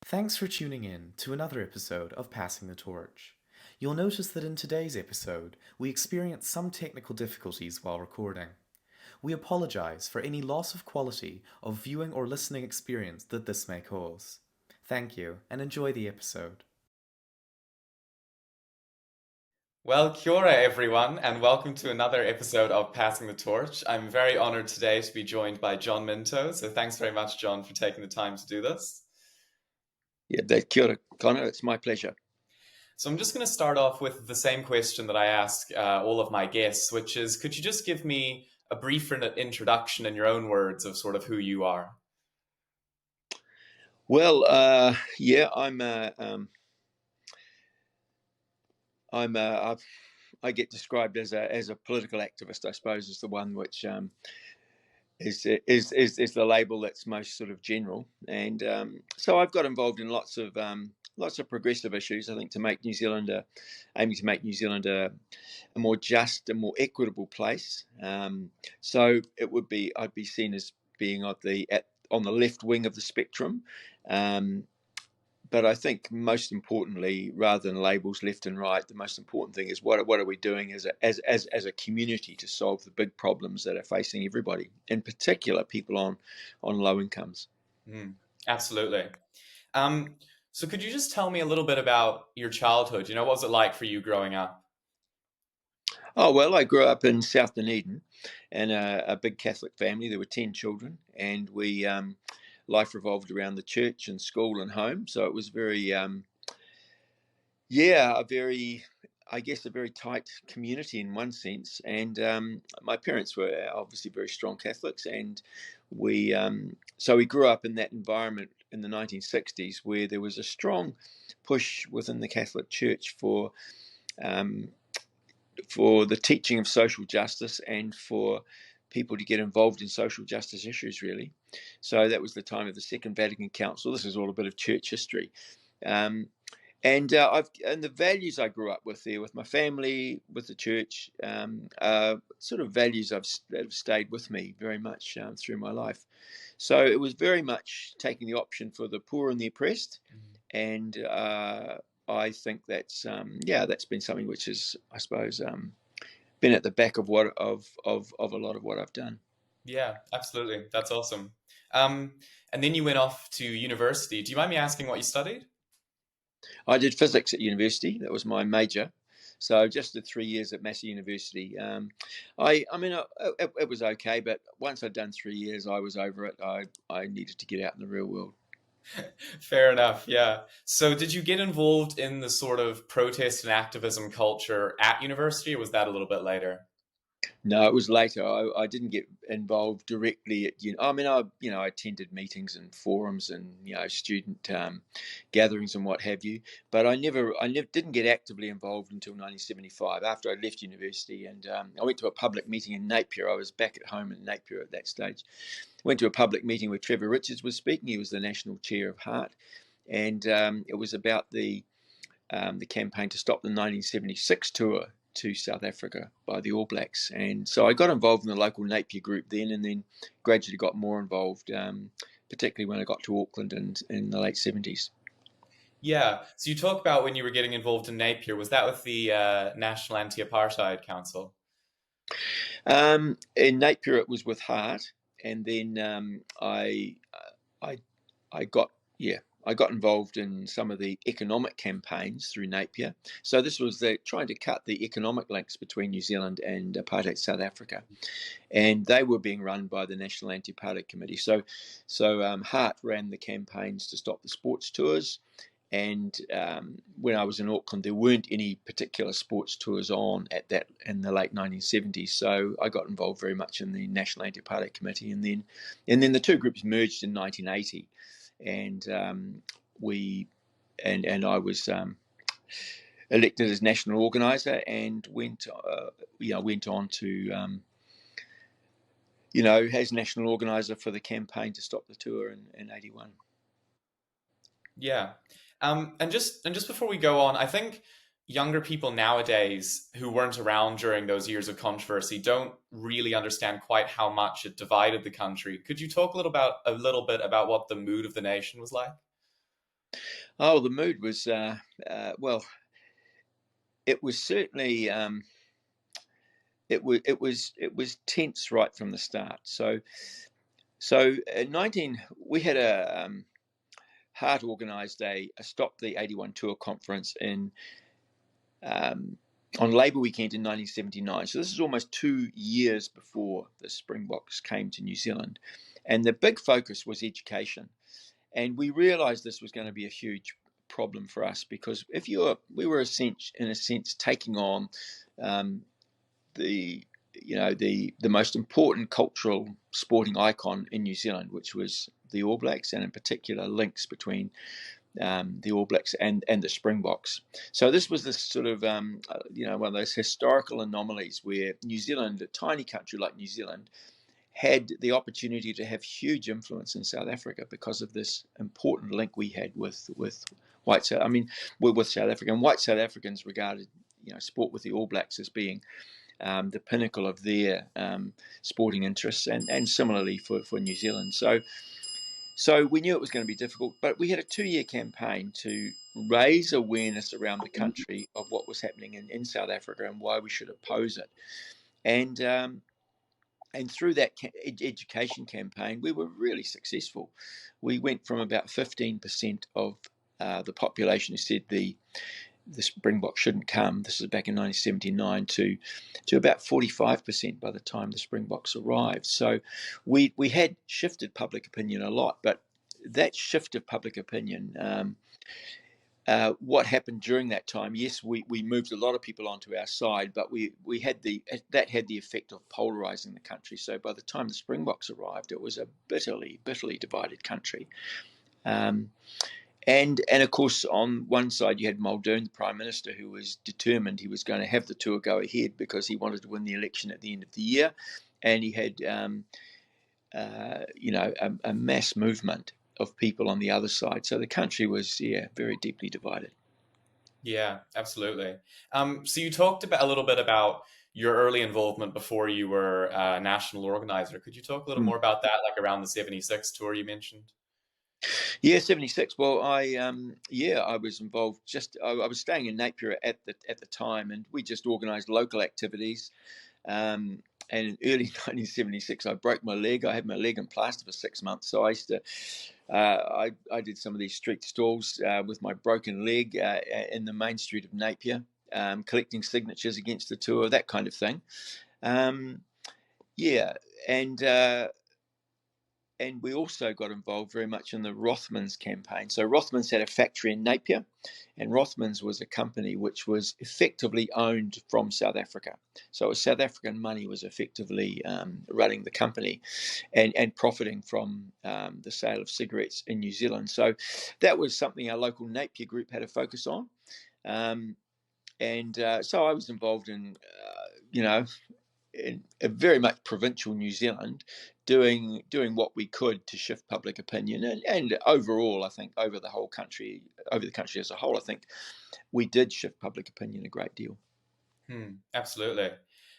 Thanks for tuning in to another episode of Passing the Torch. You'll notice that in today's episode, we experienced some technical difficulties while recording. We apologize for any loss of quality of viewing or listening experience that this may cause. Thank you, and enjoy the episode. Well, kia ora, everyone, and welcome to another episode of Passing the Torch. I'm very honored today to be joined by John Minto, so thanks very much, John, for taking the time to do this. Kia ora, Connor. It's my pleasure. So I'm just going to start off with the same question that I ask all of my guests, which is, could you just give me a brief introduction in your own words of sort of who you are? Well, I get described as a political activist. I suppose is the one which is the label that's most sort of general. And so I've got involved in lots of progressive issues. I think aiming to make New Zealand a more just and more equitable place. So I'd be seen as being on the left wing of the spectrum. But I think most importantly, rather than labels left and right, the most important thing is what are we doing as a community to solve the big problems that are facing everybody, in particular people on low incomes. Absolutely. So could you just tell me a little bit about your childhood? What was it like for you growing up? Oh, well, I grew up in South Dunedin in a big Catholic family. There were 10 children, and life revolved around the church and school and home. So it was a very tight community in one sense. And my parents were obviously very strong Catholics, and so we grew up in that environment in the 1960s where there was a strong push within the Catholic Church for the teaching of social justice and for people to get involved in social justice issues, really. So that was the time of the Second Vatican Council. This is all a bit of church history. And the values I grew up with there, with my family, with the church, sort of values that have stayed with me very much through my life. So it was very much taking the option for the poor and the oppressed, and I think that's been something which is, I suppose, been at the back of a lot of what I've done. Yeah, absolutely. That's awesome. And then you went off to university. Do you mind me asking what you studied? I did physics at university. That was my major. So just did 3 years at Massey University. It was okay, but once I'd done 3 years, I was over it. I needed to get out in the real world. Fair enough, yeah. So did you get involved in the sort of protest and activism culture at university, or was that a little bit later? No, it was later. I didn't get involved directly at I attended meetings and forums and student gatherings and what have you, but I never didn't get actively involved until 1975 after I left university, and I went to a public meeting in Napier. I was back at home in Napier at that stage. Went to a public meeting where Trevor Richards was speaking. He was the national chair of HART, and it was about the campaign to stop the 1976 tour to South Africa by the All Blacks. And so I got involved in the local Napier group then, and then gradually got more involved, particularly when I got to Auckland in the late 70s. Yeah. So you talk about when you were getting involved in Napier. Was that with the National Anti-Apartheid Council? In Napier, it was with HART, and then I got involved in some of the economic campaigns through Napier. So this was trying to cut the economic links between New Zealand and apartheid South Africa, and they were being run by the National Anti-Apartheid Committee. So HART ran the campaigns to stop the sports tours. And when I was in Auckland, there weren't any particular sports tours on in the late 1970s. So I got involved very much in the National Anti-Apartheid Committee, and then the two groups merged in 1980, and I was elected as national organizer and went on to as national organizer for the campaign to stop the tour in 81. Yeah. And just before we go on, I think younger people nowadays who weren't around during those years of controversy don't really understand quite how much it divided the country. Could you talk a little bit about what the mood of the nation was like? Oh, the mood was well. It was certainly it was tense right from the start. So in 19 we had a HART organised a Stop the 81 tour conference in um, on Labour weekend in 1979. So this is almost 2 years before the Springboks came to New Zealand, and the big focus was education. And we realised this was going to be a huge problem for us, because we were in a sense taking on um, the the most important cultural sporting icon in New Zealand, which was the All Blacks, and in particular links between the All Blacks and the Springboks. So this was this sort of one of those historical anomalies where New Zealand, a tiny country like New Zealand, had the opportunity to have huge influence in South Africa because of this important link we had with white South. I mean, with South Africa, and white South Africans regarded sport with the All Blacks as being the pinnacle of their sporting interests, and similarly for New Zealand. So we knew it was going to be difficult, but we had a 2-year campaign to raise awareness around the country of what was happening in South Africa and why we should oppose it. And through that education campaign, we were really successful. We went from about 15% of the population who said the Springbok shouldn't come. This is back in 1979 to about 45% by the time the Springboks arrived. So we had shifted public opinion a lot, but that shift of public opinion, what happened during that time? Yes, we moved a lot of people onto our side, but we had that had the effect of polarizing the country. So by the time the Springboks arrived, it was a bitterly divided country. And of course, on one side, you had Muldoon, the Prime Minister, who was determined he was going to have the tour go ahead because he wanted to win the election at the end of the year. And he had, a mass movement of people on the other side. So the country was, very deeply divided. Yeah, absolutely. So you talked a little bit about your early involvement before you were a national organizer. Could you talk a little more about that, like around the 76 tour you mentioned? Yeah, 76. Well, I was involved. I was staying in Napier at the time, and we just organised local activities. And in early 1976, I broke my leg. I had my leg in plaster for 6 months. So I used to, I did some of these street stalls with my broken leg in the main street of Napier, collecting signatures against the tour, that kind of thing. Yeah, and we also got involved very much in the Rothmans campaign. So Rothmans had a factory in Napier, and Rothmans was a company which was effectively owned from South Africa. So South African money was effectively running the company and profiting from the sale of cigarettes in New Zealand. So that was something our local Napier group had a focus on. So I was involved in in a very much provincial New Zealand, doing what we could to shift public opinion, and overall, I think over the country as a whole, I think we did shift public opinion a great deal. Absolutely.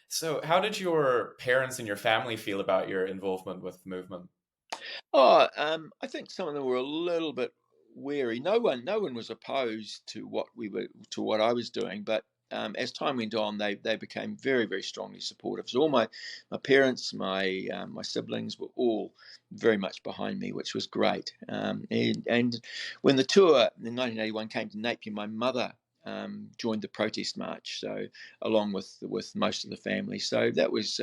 So, how did your parents and your family feel about your involvement with the movement? Oh, I think some of them were a little bit wary. No one was opposed to what I was doing, but as time went on, they became very, very strongly supportive. So all my parents, my siblings were all very much behind me, which was great. And when the tour in 1981 came to Napier, my mother joined the protest march, so along with most of the family. So that was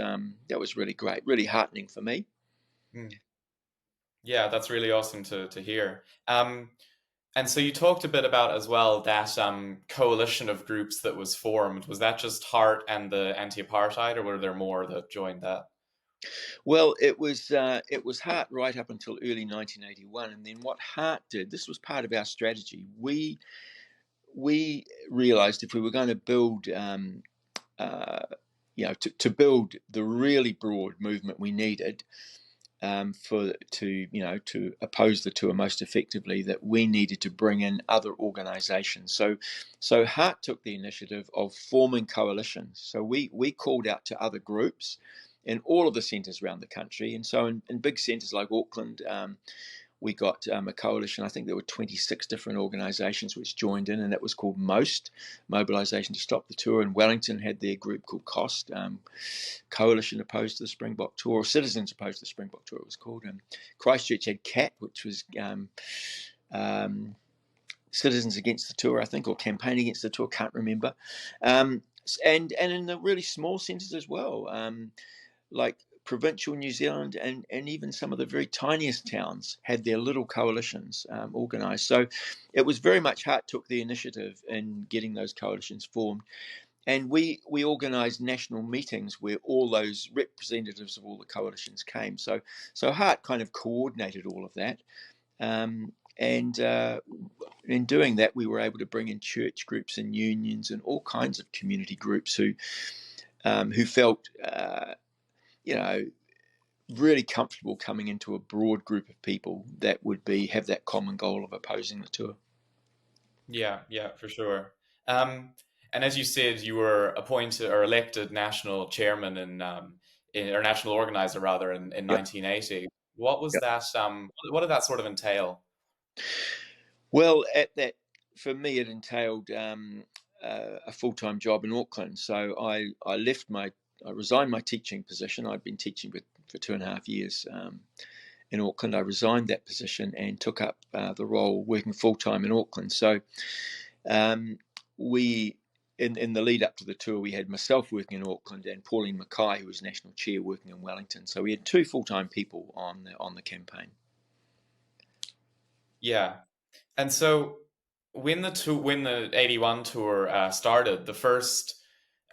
really great, really heartening for me. Hmm. Yeah, that's really awesome to hear. And so you talked a bit about as well that coalition of groups that was formed. Was that just HART and the anti-apartheid, or were there more that joined that? Well, it was HART right up until early 1981, and then what HART did. This was part of our strategy. We realised if we were going to build, to build the really broad movement we needed to oppose the tour most effectively, that we needed to bring in other organisations. So HART took the initiative of forming coalitions. So we called out to other groups in all of the centres around the country, and so in big centres like Auckland, we got a coalition. I think there were 26 different organisations which joined in, and that was called MOST, Mobilisation to Stop the Tour. And Wellington had their group called COST, Coalition Opposed to the Springbok Tour, or Citizens Opposed to the Springbok Tour, it was called. Christchurch had CAT, which was Citizens Against the Tour, I think, or Campaign Against the Tour, can't remember. And in the really small centres as well, like provincial New Zealand and even some of the very tiniest towns had their little coalitions organised. So it was very much HART took the initiative in getting those coalitions formed. And we organised national meetings where all those representatives of all the coalitions came. So HART kind of coordinated all of that. And in doing that, we were able to bring in church groups and unions and all kinds of community groups who felt really comfortable coming into a broad group of people that would have that common goal of opposing the tour. Yeah, for sure. And as you said, you were appointed or elected national chairman or national organizer rather in 1980. What was that? What did that sort of entail? Well, for me, it entailed a full-time job in Auckland. So I resigned my teaching position. I'd been teaching for 2.5 years in Auckland. I resigned that position and took up the role working full-time in Auckland. So we, in the lead up to the tour, we had myself working in Auckland and Pauline Mackay, who was national chair, working in Wellington. So we had 2 full-time people on the campaign. Yeah, and so when the 81 tour started, the first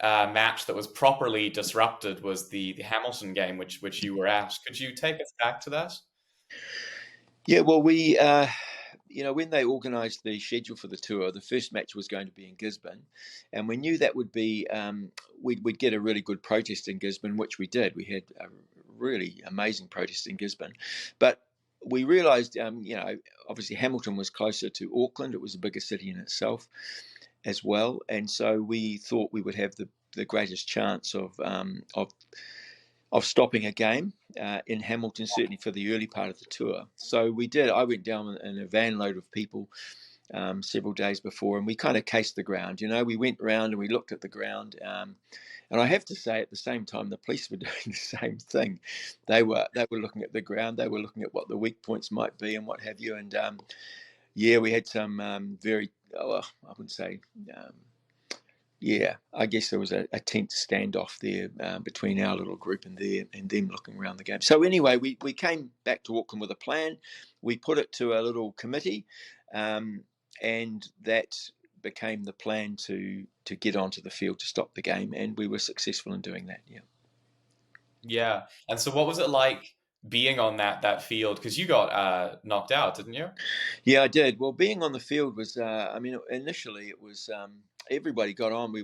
match that was properly disrupted was the Hamilton game, which you were at. Could you take us back to that? Yeah, well, we, when they organised the schedule for the tour, the first match was going to be in Gisborne, and we knew that would be we'd get a really good protest in Gisborne, which we did. We had a really amazing protest in Gisborne, but we realised, obviously Hamilton was closer to Auckland. It was a bigger city in itself as well, and so we thought we would have the greatest chance of stopping a game in Hamilton, certainly for the early part of the tour. So we did. I went down in a van load of people several days before, and we kind of cased the ground. We went around and we looked at the ground. And I have to say, at the same time, the police were doing the same thing. They were looking at the ground. They were looking at what the weak points might be and what have you. And we had some very, I wouldn't say, I guess there was a tense standoff there between our little group and them looking around the game. So anyway, we came back to Auckland with a plan. We put it to a little committee, and that became the plan to get onto the field to stop the game, and we were successful in doing that. Yeah. And so what was it like being on that field? Because you got knocked out, didn't you? Yeah, I did. Well, being on the field was, initially it was, everybody got on.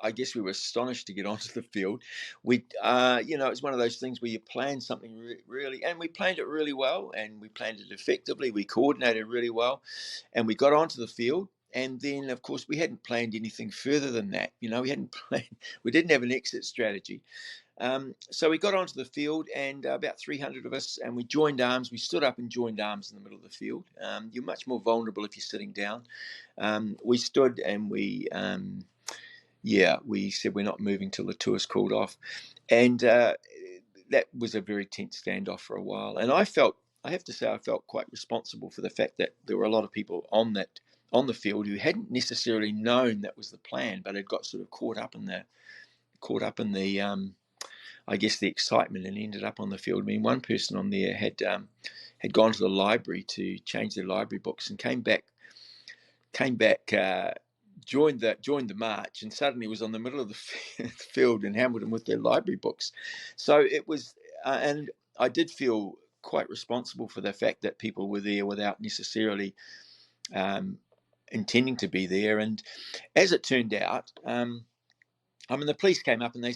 I guess we were astonished to get onto the field. It's one of those things where you plan something really, and we planned it really well, and we planned it effectively. We coordinated really well, and we got onto the field. And then, of course, we hadn't planned anything further than that. We didn't have an exit strategy. So we got onto the field, and about 300 of us, and we joined arms. We stood up and joined arms in the middle of the field. You're much more vulnerable if you're sitting down. We stood and we said we're not moving till the tour's called off. And that was a very tense standoff for a while. And I have to say, I felt quite responsible for the fact that there were a lot of people on the field who hadn't necessarily known that was the plan, but had got sort of caught up in the I guess the excitement and ended up on the field. I mean, one person on there had gone to the library to change their library books and came back, joined the march, and suddenly was on the middle of the field in Hamilton with their library books. So it was, and I did feel quite responsible for the fact that people were there without necessarily intending to be there. And as it turned out, the police came up and they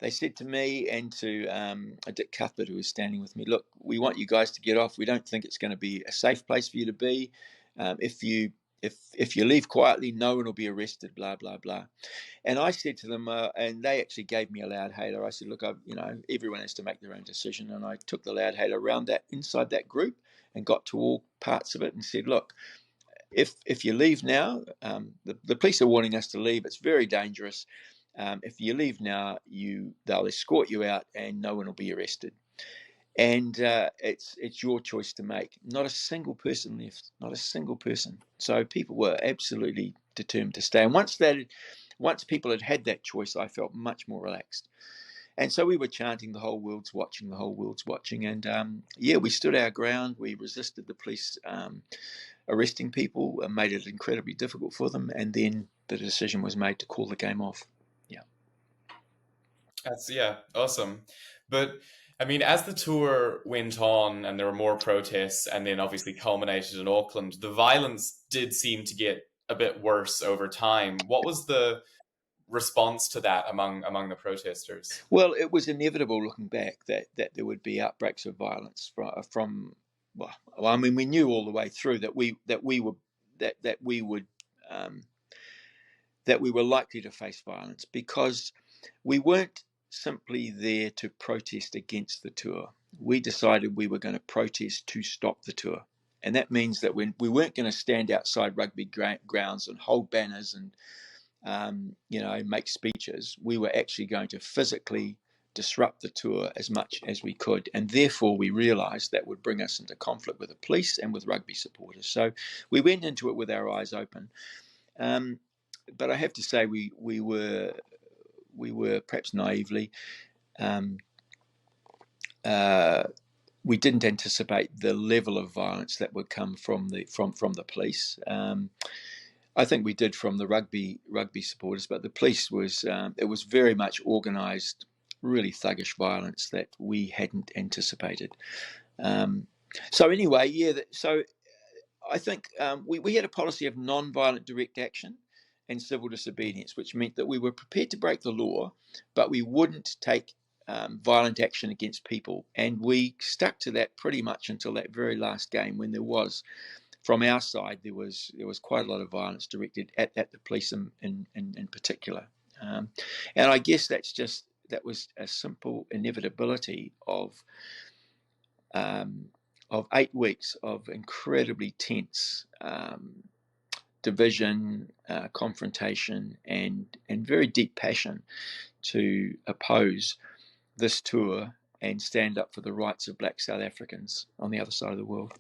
said to me and to Dick Cuthbert, who was standing with me, look, we want you guys to get off. We don't think it's going to be a safe place for you to be. If you leave quietly, no one will be arrested, blah, blah, blah. And I said to them, and they actually gave me a loud hailer. I said, look, everyone has to make their own decision. And I took the loud hailer around inside that group and got to all parts of it and said, look, if you leave now, the police are warning us to leave. It's very dangerous. If you leave now, they'll escort you out and no one will be arrested. And it's your choice to make. Not a single person left, not a single person. So people were absolutely determined to stay. And once people had that choice, I felt much more relaxed. And so we were chanting, the whole world's watching, the whole world's watching. And we stood our ground. We resisted the police arresting people, made it incredibly difficult for them. And then the decision was made to call the game off. Yeah. That's, awesome. But I mean, as the tour went on and there were more protests and then obviously culminated in Auckland, the violence did seem to get a bit worse over time. What was the response to that among the protesters? Well, it was inevitable looking back that there would be outbreaks of violence from I mean, we knew all the way through that we were likely to face violence, because we weren't simply there to protest against the tour. We decided we were going to protest to stop the tour. And that means that when we weren't going to stand outside rugby grounds and hold banners and make speeches, we were actually going to physically disrupt the tour as much as we could. And therefore, we realised that would bring us into conflict with the police and with rugby supporters. So we went into it with our eyes open. But I have to say, we were perhaps naively, we didn't anticipate the level of violence that would come from the police. I think we did from the rugby supporters, but the police was very much organised, really thuggish violence that we hadn't anticipated. So anyway, so I think we had a policy of non-violent direct action and civil disobedience, which meant that we were prepared to break the law, but we wouldn't take violent action against people. And we stuck to that pretty much until that very last game, when there was, from our side, there was quite a lot of violence directed at the police in particular. And I guess that was a simple inevitability of 8 weeks of incredibly tense division, confrontation, and very deep passion to oppose this tour and stand up for the rights of Black South Africans on the other side of the world.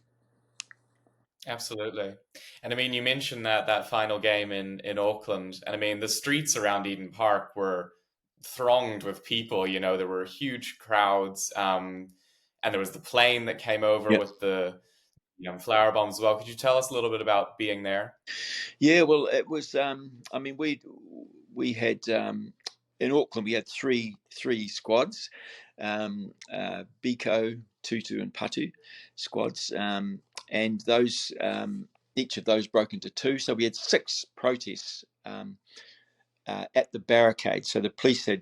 Absolutely. And I mean, you mentioned that final game in Auckland, and I mean, the streets around Eden Park were thronged with people. There were huge crowds, and there was the plane that came over with the flower bombs as well. Could you tell us a little bit about being there? Yeah, well, it was. I mean, we had in Auckland we had three squads, Biko, Tutu, and Patu squads, and those each of those broke into two. So we had 6 protests at the barricade. So the police had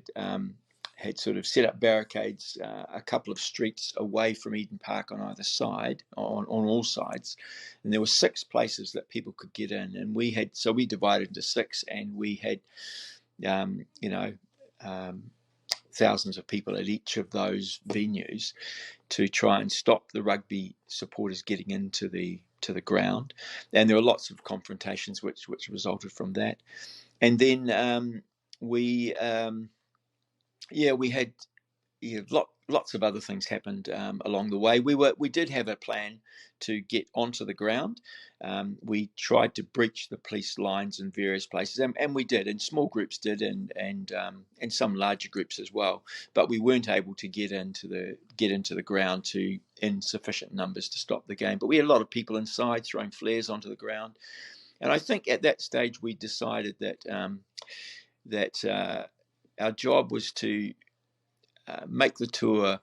sort of set up barricades a couple of streets away from Eden Park on either side, on all sides, and there were 6 places that people could get in. And we divided into 6, and we had thousands of people at each of those venues to try and stop the rugby supporters getting into the ground. And there were lots of confrontations which resulted from that. And then we had lots of other things happened along the way. We did have a plan to get onto the ground. We tried to breach the police lines in various places, and we did, and small groups did, and some larger groups as well. But we weren't able to get into the ground in sufficient numbers to stop the game. But we had a lot of people inside throwing flares onto the ground, and I think at that stage we decided that our job was to make the tour,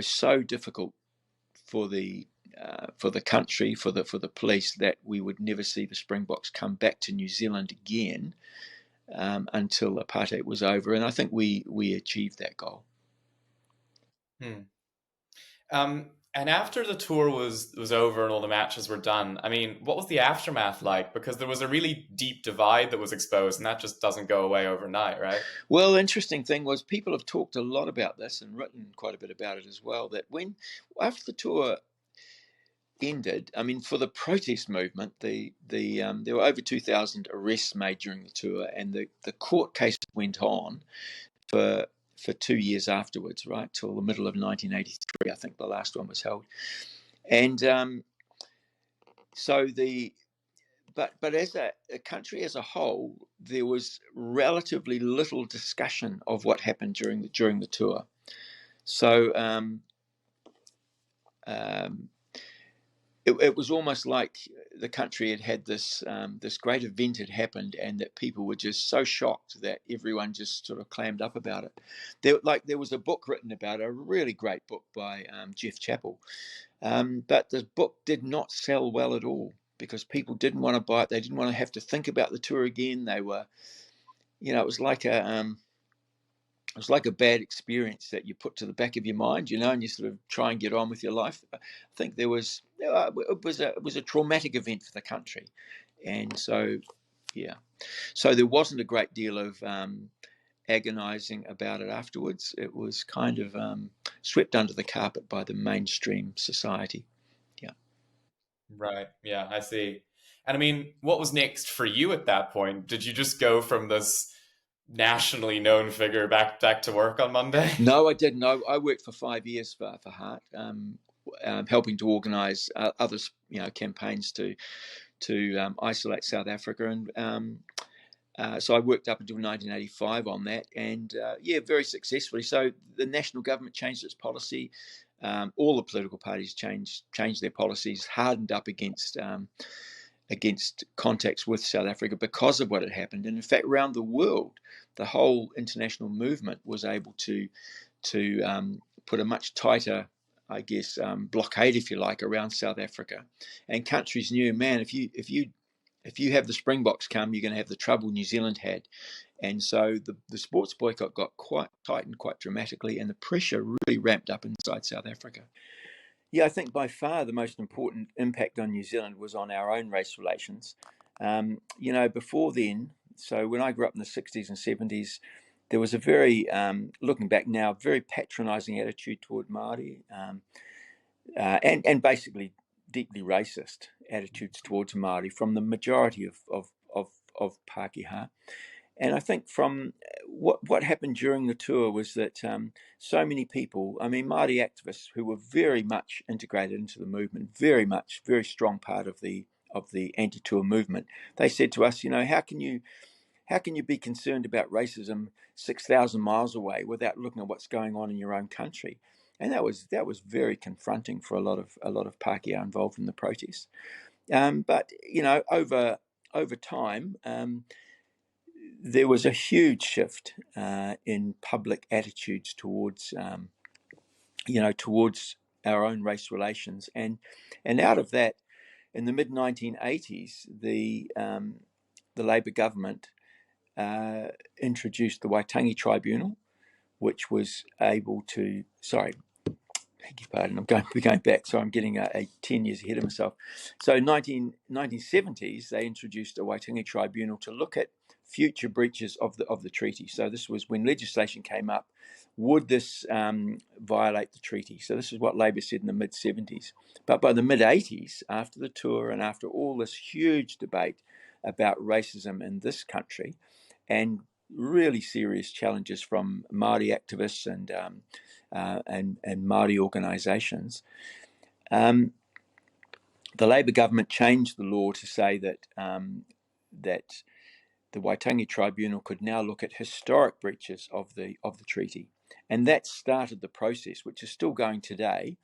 so difficult for the country, for the police, that we would never see the Springboks come back to New Zealand again until apartheid was over. And I think we achieved that goal. And after the tour was over and all the matches were done, I mean, what was the aftermath like? Because there was a really deep divide that was exposed, and that just doesn't go away overnight, right? Well, the interesting thing was people have talked a lot about this and written quite a bit about it as well, that after the tour, ended, I mean, for the protest movement, there were over 2,000 arrests made during the tour, and the court case went on for 2 years afterwards, right, till the middle of 1983. I think the last one was held, and so but as a country as a whole, there was relatively little discussion of what happened during the tour. So it was almost like the country had this great event had happened, and that people were just so shocked that everyone just sort of clammed up about it. There was a book written about it, a really great book by Jeff Chappell, but the book did not sell well at all, because people didn't want to buy it. They didn't want to have to think about the tour again. They were, it was like a bad experience that you put to the back of your mind, and you sort of try and get on with your life. I think it was a traumatic event for the country, and so there wasn't a great deal of agonizing about it afterwards. It was kind of swept under the carpet by the mainstream society. Right. Yeah, I see. And I mean, what was next for you at that point? Did you just go from this nationally known figure back to work on Monday? No, I didn't. I worked for 5 years for HART, helping to organise other campaigns to isolate South Africa, and so I worked up until 1985 on that, and very successfully. So the national government changed its policy. All the political parties changed their policies, hardened up against contacts with South Africa because of what had happened. And in fact, around the world, the whole international movement was able to put a much tighter, I guess, blockade, if you like, around South Africa. And countries knew, man, if you have the Springboks come, you're going to have the trouble New Zealand had. And so the sports boycott got quite tightened quite dramatically, and the pressure really ramped up inside South Africa. Yeah, I think by far the most important impact on New Zealand was on our own race relations. Before then, so when I grew up in the 60s and 70s, there was a very, looking back now, very patronising attitude toward Māori, and basically deeply racist attitudes towards Māori from the majority of Pākehā. And I think from what happened during the tour was that so many people, I mean, Māori activists who were very much integrated into the movement, very strong part of the anti-tour movement, they said to us, how can you be concerned about racism 6,000 miles away without looking at what's going on in your own country? And that was very confronting for a lot of Pākehā involved in the protest. But over time, there was a huge shift in public attitudes towards our own race relations, and out of that, in the mid 1980s, the Labour government introduced the Waitangi Tribunal, which was able to. Sorry, beg your pardon. I'm going back, so I'm getting a 10 years ahead of myself. So 1970s, they introduced a Waitangi Tribunal to look at future breaches of the treaty. So this was when legislation came up. Would this violate the treaty? So this is what Labour said in the mid-70s. But by the mid-80s, after the tour and after all this huge debate about racism in this country, and really serious challenges from Māori activists and Māori organisations, the Labour government changed the law to say that the Waitangi Tribunal could now look at historic breaches of the treaty, and that started the process, which is still going today.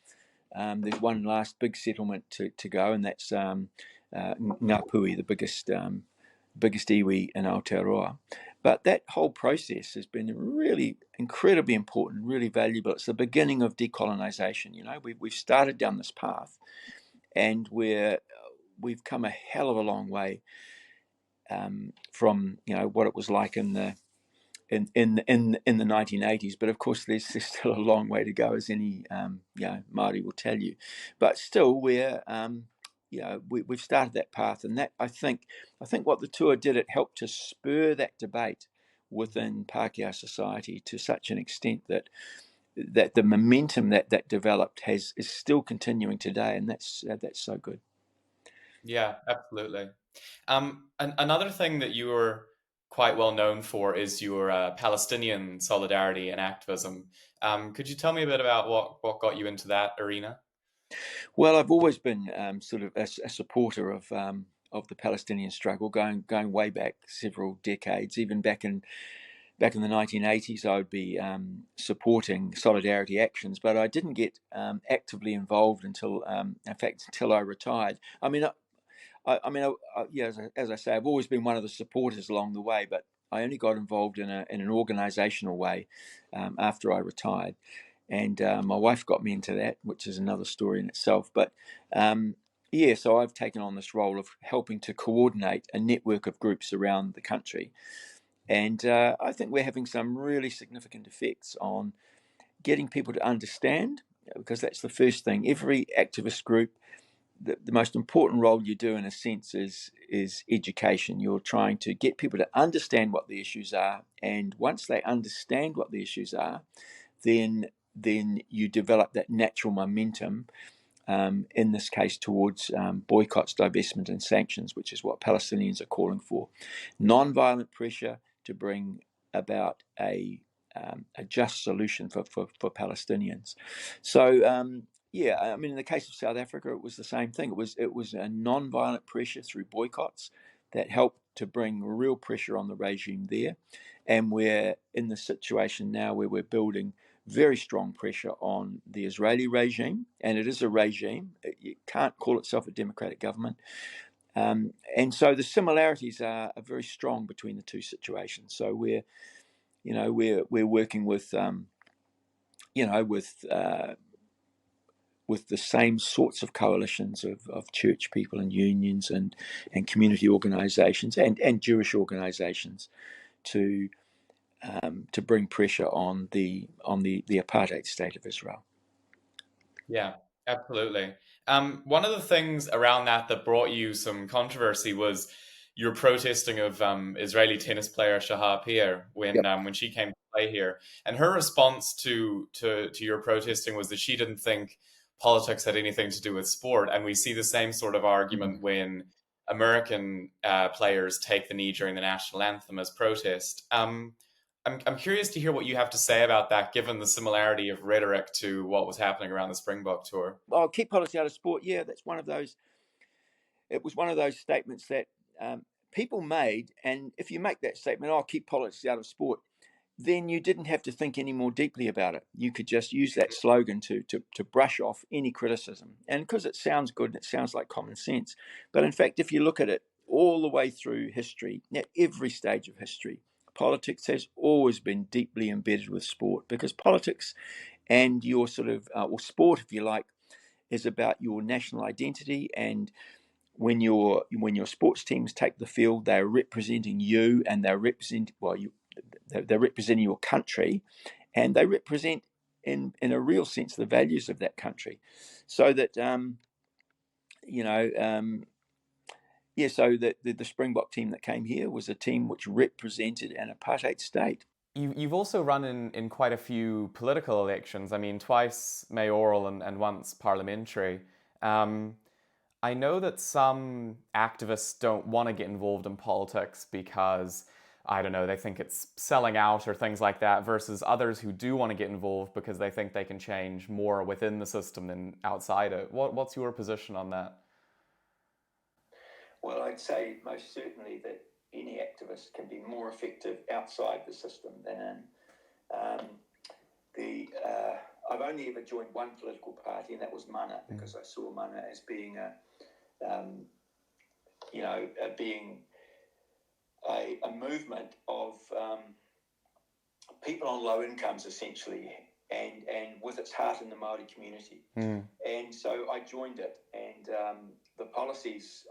There's one last big settlement to go, and that's Ngāpuhi, the biggest iwi in Aotearoa. But that whole process has been really incredibly important, really valuable. It's the beginning of decolonisation. We've started down this path, and we've come a hell of a long way from what it was like in the 1980s. But of course, there's still a long way to go, as any Māori will tell you. But still, we've started that path, and that I think what the tour did, it helped to spur that debate within Pākehā society to such an extent that that the momentum that developed is still continuing today, and that's so good. Yeah, absolutely. And another thing that you were quite well known for is your Palestinian solidarity and activism. Could you tell me a bit about what got you into that arena? Well, I've always been sort of a supporter of the Palestinian struggle, going way back several decades. Even back in the 1980s, I would be supporting solidarity actions, but I didn't get actively involved until, in fact, until I retired. I mean, yeah, as I say, I've always been one of the supporters along the way, but I only got involved in an organisational way after I retired, and my wife got me into that, which is another story in itself. But yeah, so I've taken on this role of helping to coordinate a network of groups around the country, and I think we're having some really significant effects on getting people to understand, because that's the first thing. Every activist group, the most important role you do, in a sense, is education. You're trying to get people to understand what the issues are, and once they understand what the issues are, then you develop that natural momentum. In this case, towards boycotts, divestment, and sanctions, which is what Palestinians are calling for. Non-violent pressure to bring about a just solution for Palestinians. So yeah, I mean, in the case of South Africa, it was the same thing. It was a non-violent pressure through boycotts that helped to bring real pressure on the regime there, and we're in the situation now where we're building very strong pressure on the Israeli regime, and it is a regime. It can't call itself a democratic government. And so the similarities are very strong between the two situations. So we're working with with the same sorts of coalitions of church people and unions and community organisations and Jewish organisations to bring pressure on the apartheid state of Israel. Yeah, absolutely. One of the things around that brought you some controversy was your protesting of Israeli tennis player Shahar Peer Yep. When she came to play here, and her response to your protesting was that she didn't think politics had anything to do with sport, and we see the same sort of argument when American players take the knee during the national anthem as protest. I'm curious to hear what you have to say about that, given the similarity of rhetoric to what was happening around the Springbok tour. Well, keep politics out of sport. Yeah, that's one of those. It was one of those statements that people made, and if you make that statement, "I'll keep politics out of sport," then you didn't have to think any more deeply about it. You could just use that slogan to brush off any criticism, and because it sounds good and it sounds like common sense. But in fact, if you look at it all the way through history, at every stage of history, politics has always been deeply embedded with sport, because politics and your sort of or sport, if you like, is about your national identity. And when your sports teams take the field, they're representing you, and they're representing your country, and they represent in a real sense the values of that country. So that so that the Springbok team that came here was a team which represented an apartheid state. You've also run in quite a few political elections. I mean, twice mayoral and once parliamentary. I know that some activists don't want to get involved in politics because, I don't know, they think it's selling out or things like that, versus others who do want to get involved because they think they can change more within the system than outside it. What's your position on that? Well, I'd say most certainly that any activist can be more effective outside the system than I've only ever joined one political party, and that was Mana, because I saw Mana as being being a movement of people on low incomes, essentially, and with its heart in the Māori community. And so I joined it, and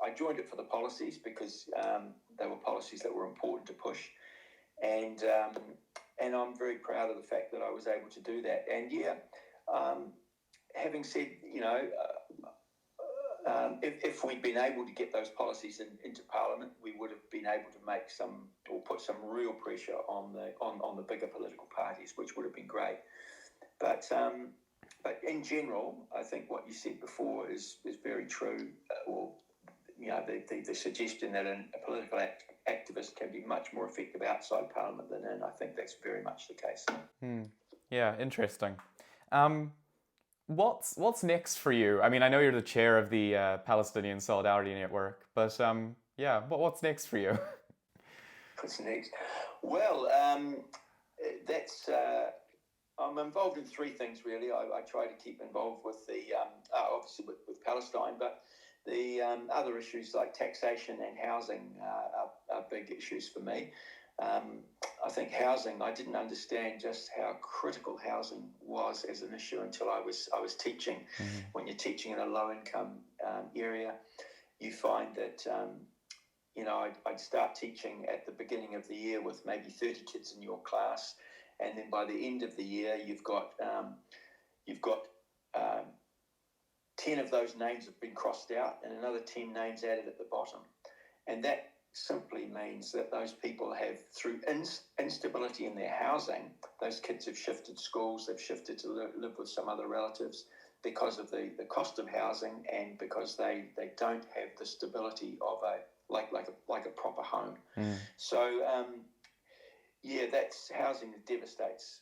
I joined it for the policies, because they were policies that were important to push, and I'm very proud of the fact that I was able to do that. And having said, if we'd been able to get those policies into Parliament, we would have been able to make put some real pressure on the bigger political parties, which would have been great. But in general, I think what you said before is very true. The suggestion that a political activist can be much more effective outside Parliament than in, I think that's very much the case. Yeah, interesting. What's next for you? I mean, I know you're the chair of the Palestinian Solidarity Network, but what's next for you? What's next? Well, that's. I'm involved in three things really. I try to keep involved with obviously with Palestine, but the other issues like taxation and housing are big issues for me. I think housing, I didn't understand just how critical housing was as an issue until I was teaching. Mm-hmm. When you're teaching in a low income area, you find that I'd start teaching at the beginning of the year with maybe 30 kids in your class, and then by the end of the year you've got 10 of those names have been crossed out and another 10 names added at the bottom, and that simply means that those people have, through instability in their housing, those kids have shifted schools, they've shifted to live with some other relatives because of the cost of housing, and because they don't have the stability of a proper home. So that's housing that devastates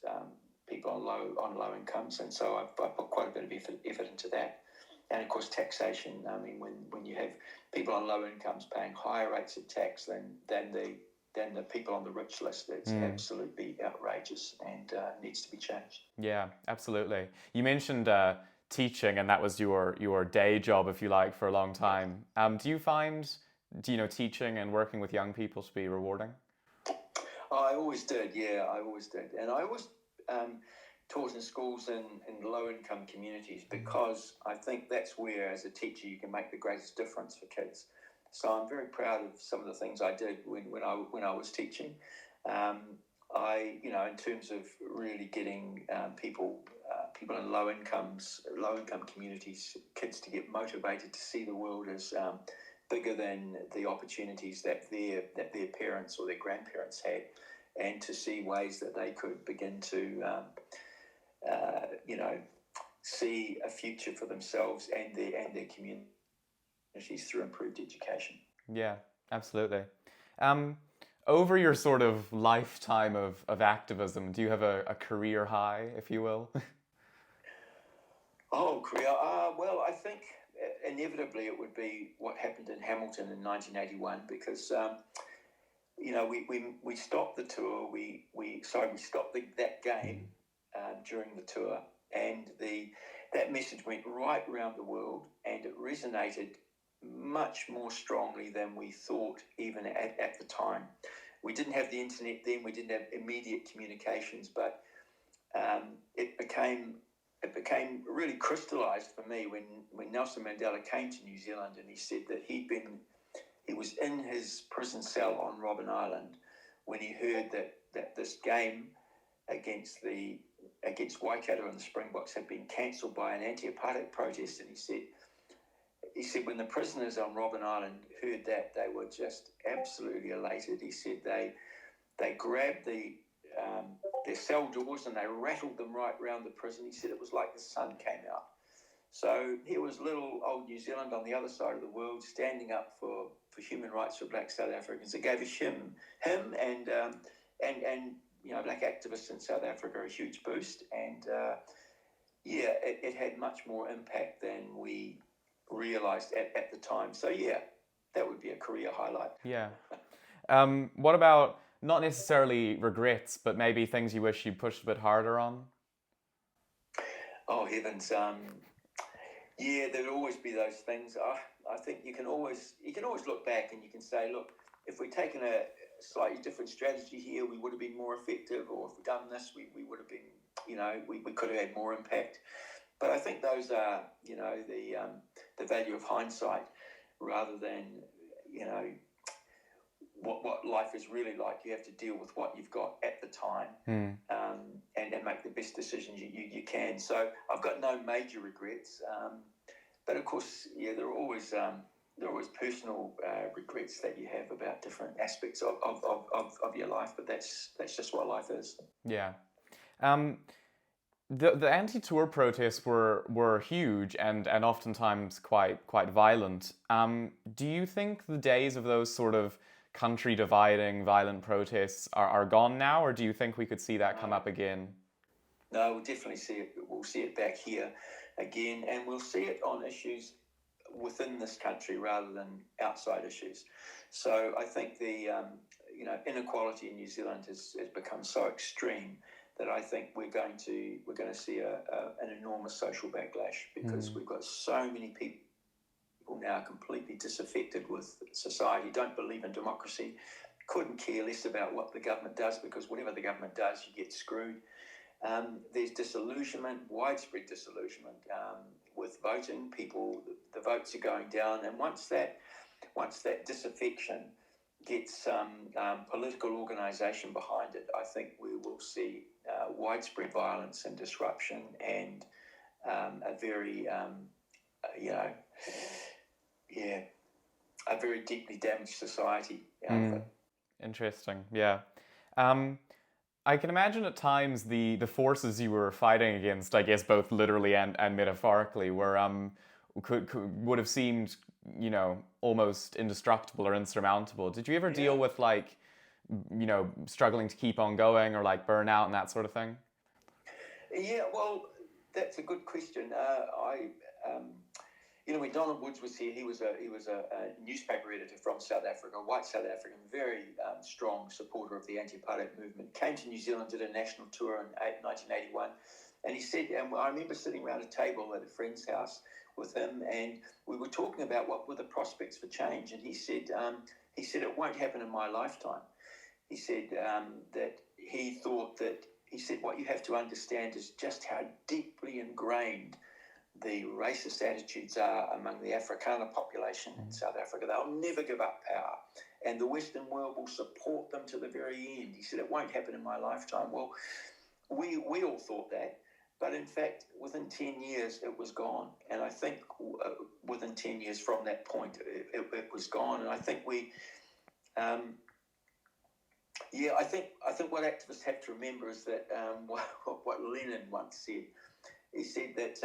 people on low incomes, and so I've put quite a bit of effort into that. And of course, taxation. I mean, when you have people on low incomes paying higher rates of tax than the people on the rich list, it's absolutely outrageous and needs to be changed. Yeah, absolutely. You mentioned teaching, and that was your day job, if you like, for a long time. Do you find teaching and working with young people to be rewarding? Oh, I always did. Yeah, I always did, and I always taught in schools in low-income communities, because I think that's where, as a teacher, you can make the greatest difference for kids. So I'm very proud of some of the things I did when I was teaching. In terms of really getting people in low-income communities, kids to get motivated to see the world as bigger than the opportunities that their parents or their grandparents had, and to see ways that they could begin to see a future for themselves and their communities through improved education. Yeah, absolutely. Over your sort of lifetime of activism, do you have a career high, if you will? Oh, career. Well, I think inevitably it would be what happened in Hamilton in 1981, because we stopped the tour. We stopped that game during the tour, and that message went right around the world, and it resonated much more strongly than we thought even at the time. We didn't have the internet then. We didn't have immediate communications, but it became really crystallized for me when Nelson Mandela came to New Zealand, and he said that he was in his prison cell on Robben Island when he heard that this game against Waikato and the Springboks had been cancelled by an anti-apartheid protest. And he said when the prisoners on Robben Island heard that, they were just absolutely elated. He said they grabbed their cell doors and they rattled them right around the prison. He said it was like the sun came out. So here was little old New Zealand on the other side of the world, standing up for human rights for Black South Africans. It gave him and Black activists in South Africa a huge boost, and it had much more impact than we realised at the time. So that would be a career highlight. Yeah. What about, not necessarily regrets, but maybe things you wish you pushed a bit harder on? Oh heavens. There would always be those things. I think you can always look back and you can say, look, if we'd taken a slightly different strategy here, we would have been more effective, or if we'd done this, we would have been, we could have had more impact. But I think those are, the value of hindsight, rather than, what life is really like. You have to deal with what you've got at the time, and make the best decisions you can. So I've got no major regrets, but of course, there are always personal regrets that you have about different aspects of your life. But that's just what life is. Yeah. The anti-tour protests were huge and oftentimes quite violent. Do you think the days of those sort of country dividing violent protests are gone now, or do you think we could see that come up again? No, we'll definitely see it. We'll see it back here again, and we'll see it on issues within this country rather than outside issues. So I think the inequality in New Zealand has become so extreme that I think we're going to see an enormous social backlash, because we've got so many people now completely disaffected with society, don't believe in democracy, couldn't care less about what the government does, because whatever the government does, you get screwed. There's disillusionment, widespread disillusionment with voting. People, the votes are going down, and once that disaffection gets some political organisation behind it, I think we will see widespread violence and disruption, and a very a very deeply damaged society out of it. Interesting, yeah. I can imagine at times the forces you were fighting against, I guess both literally and metaphorically, were would have seemed, almost indestructible or insurmountable. Did you ever deal with struggling to keep on going, or like burnout and that sort of thing? Yeah, well, that's a good question. When Donald Woods was here, he was a newspaper editor from South Africa, a white South African, very strong supporter of the anti-apartheid movement. Came to New Zealand, did a national tour in 1981, and he said, and I remember sitting around a table at a friend's house with him, and we were talking about what were the prospects for change, and he said it won't happen in my lifetime. He said that he thought that, he said, what you have to understand is just how deeply ingrained the racist attitudes are among the Afrikaner population in South Africa. They'll never give up power, and the Western world will support them to the very end. He said, it won't happen in my lifetime. Well, we all thought that, but in fact, within 10 years, it was gone. And I think within 10 years from that point, it was gone. And I think I think what activists have to remember is that what Lenin once said. He said that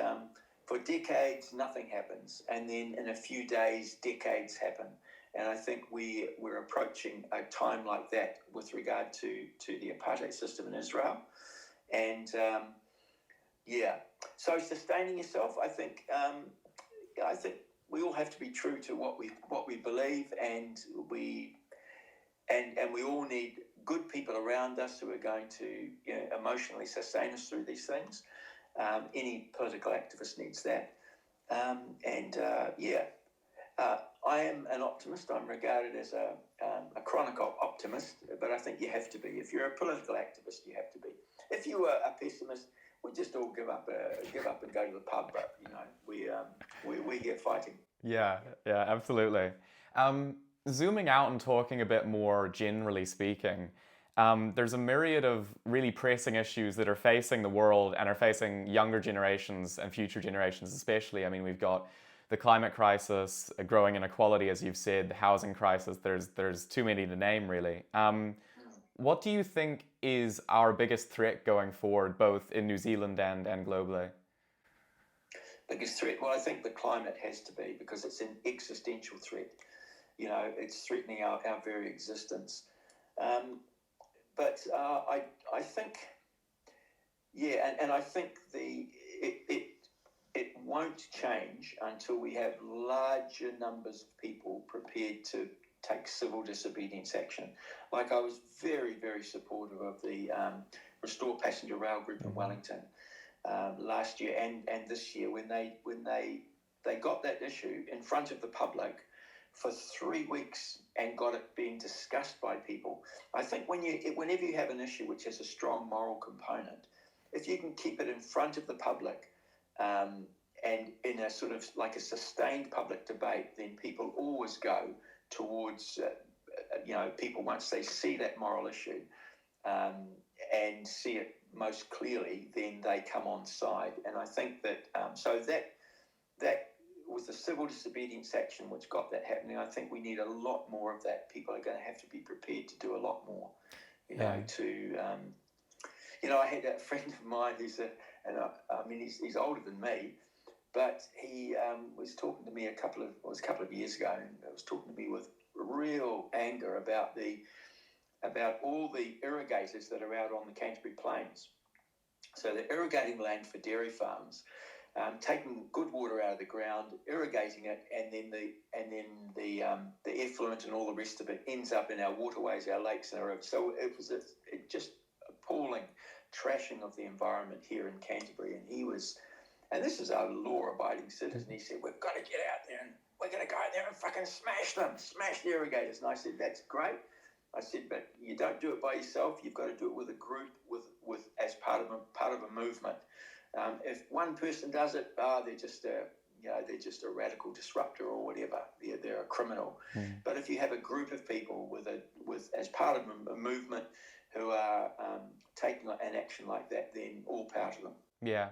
for decades, nothing happens, and then in a few days, decades happen. And I think we're approaching a time like that with regard to the apartheid system in Israel. And so sustaining yourself, I think we all have to be true to what we believe, and we all need good people around us who are going to emotionally sustain us through these things. Any political activist needs that. I am an optimist. I'm regarded as a chronic optimist, but I think you have to be. If you're a political activist, you have to be. If you are a pessimist, we just all give up and go to the pub. But we're here fighting. Yeah, absolutely. Zooming out and talking a bit more generally speaking, there's a myriad of really pressing issues that are facing the world and are facing younger generations and future generations especially. I mean, we've got the climate crisis, growing inequality, as you've said, the housing crisis. There's too many to name, really. What do you think is our biggest threat going forward, both in New Zealand and globally? Biggest threat? Well, I think the climate has to be, because it's an existential threat. It's threatening our very existence. But I think, and I think it won't change until we have larger numbers of people prepared to take civil disobedience action. Like, I was very, very supportive of the Restore Passenger Rail Group in Wellington last year and this year, when they got that issue in front of the public for 3 weeks and got it being discussed by people. I think whenever you have an issue which has a strong moral component, if you can keep it in front of the public and in a sort of like a sustained public debate, then people always go towards people, once they see that moral issue and see it most clearly, then they come on side. And I think that that with the civil disobedience action which got that happening, I think we need a lot more of that. People are going to have to be prepared to do a lot more, I had a friend of mine who's and I mean he's older than me, but he was talking to me a couple of years ago, and he was talking to me with real anger about all the irrigators that are out on the Canterbury Plains. So they're irrigating land for dairy farms, taking good water out of the ground, irrigating it, and then the effluent and all the rest of it ends up in our waterways, our lakes, and our rivers. So it was just appalling trashing of the environment here in Canterbury. And this is a law-abiding citizen. He said, "We've got to get out there and we're going to go out there and fucking smash the irrigators." And I said, "That's great." I said, "But you don't do it by yourself. You've got to do it with a group, with as part of a movement. If one person does it, they're just a radical disruptor or whatever. They're a criminal. But if you have a group of people with as part of a movement who are taking an action like that, then all power to them." Yeah.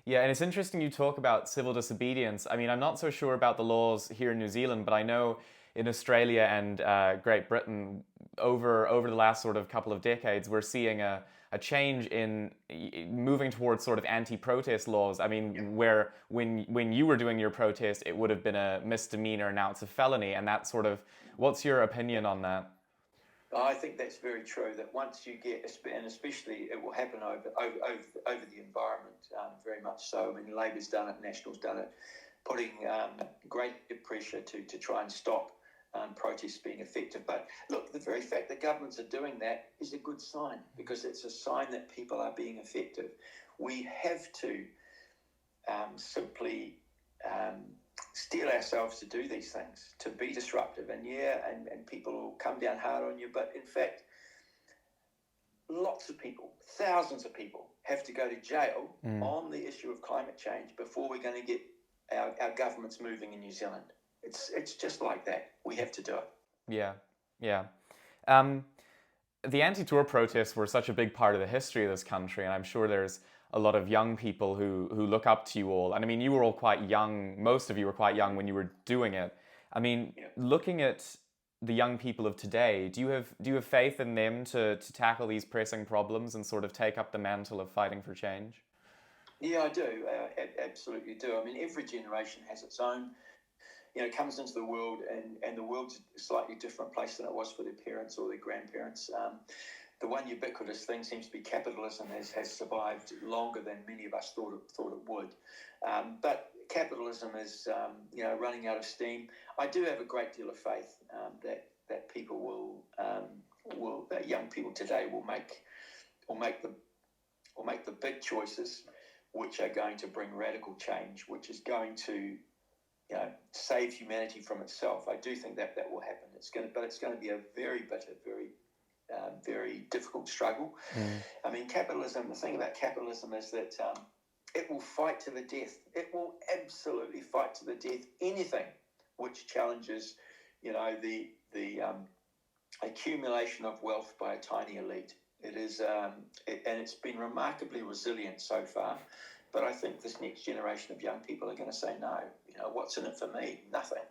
Yeah, and it's interesting you talk about civil disobedience. I mean, I'm not so sure about the laws here in New Zealand, but I know in Australia and Great Britain, over the last sort of couple of decades, we're seeing a change in moving towards sort of anti-protest laws. I mean, where when you were doing your protest, it would have been a misdemeanor, now it's a felony, and that sort of, what's your opinion on that? I think that's very true, that once you get, and especially it will happen over the environment, very much so. I mean, Labor's done it, National's done it, putting great pressure to try and stop protests being effective. But look, the very fact that governments are doing that is a good sign, because it's a sign that people are being effective. We have to simply steel ourselves to do these things, to be disruptive. And people will come down hard on you, but in fact, lots of people, thousands of people have to go to jail on the issue of climate change before we're going to get our governments moving in New Zealand. It's just like that. We have to do it. Yeah. The anti-tour protests were such a big part of the history of this country, and I'm sure there's a lot of young people who look up to you all. And I mean, you were all quite young. Most of you were quite young when you were doing it. I mean, looking at the young people of today, do you have faith in them to tackle these pressing problems and sort of take up the mantle of fighting for change? Yeah, I do. Absolutely do. I mean, every generation has its own, comes into the world, and the world's a slightly different place than it was for their parents or their grandparents. The one ubiquitous thing seems to be capitalism has survived longer than many of us thought it would. But capitalism is running out of steam. I do have a great deal of faith that people that young people today will make the big choices, which are going to bring radical change, which is going to save humanity from itself. I do think that will happen. It's going to be a very bitter, very difficult struggle. I mean, capitalism, the thing about capitalism is that it will fight to the death. It will absolutely fight to the death anything which challenges, the accumulation of wealth by a tiny elite. It is, and it's been remarkably resilient so far. But I think this next generation of young people are going to say, no, what's in it for me? Nothing.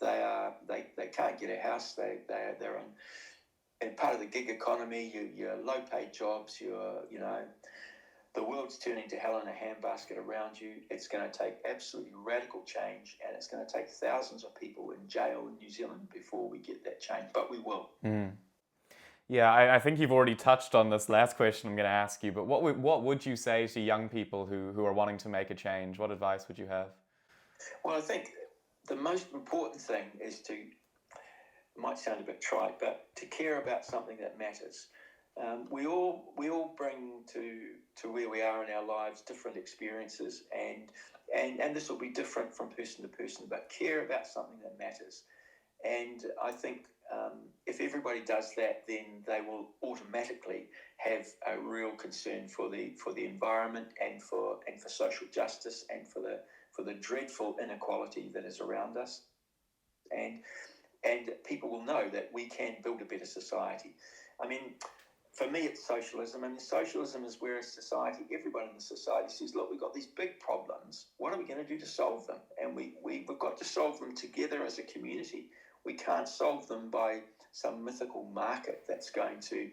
They can't get a house. They're in part of the gig economy. You're low-paid jobs. The world's turning to hell in a handbasket around you. It's going to take absolutely radical change, and it's going to take thousands of people in jail in New Zealand before we get that change. But we will. Yeah, I think you've already touched on this last question I'm going to ask you, but what would you say to young people who are wanting to make a change? What advice would you have? Well, I think the most important thing is it might sound a bit trite, but to care about something that matters. We all bring to where we are in our lives different experiences, and this will be different from person to person, but care about something that matters. And I think if everybody does that, then they will automatically have a real concern for the environment and for social justice and for the dreadful inequality that is around us. And people will know that we can build a better society. I mean, for me, it's socialism. I mean, socialism is where a society, everybody in the society says, look, we've got these big problems. What are we going to do to solve them? And we've got to solve them together as a community. We can't solve them by some mythical market that's going to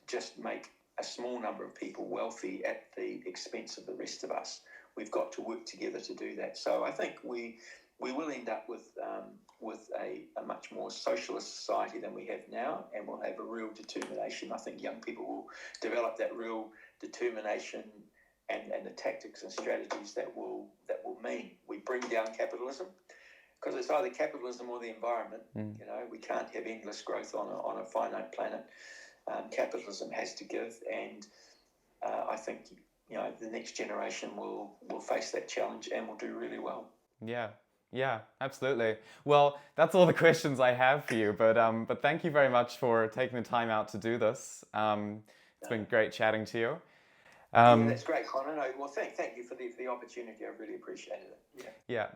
just make a small number of people wealthy at the expense of the rest of us. We've got to work together to do that. So I think we will end up with a much more socialist society than we have now, and we'll have a real determination. I think young people will develop that real determination and the tactics and strategies that will mean we bring down capitalism, because it's either capitalism or the environment. You know, we can't have endless growth on a finite planet. Capitalism has to give, and I think, you know, the next generation will face that challenge and will do really well. Yeah, absolutely. Well, that's all the questions I have for you, but thank you very much for taking the time out to do this. It's been great chatting to you. Yeah, that's great, Connor. No, well, thank you for the opportunity. I really appreciated it. Yeah.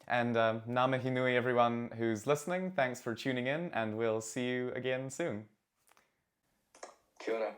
And ngā mihi nui, everyone who's listening. Thanks for tuning in, and we'll see you again soon. Kia ora.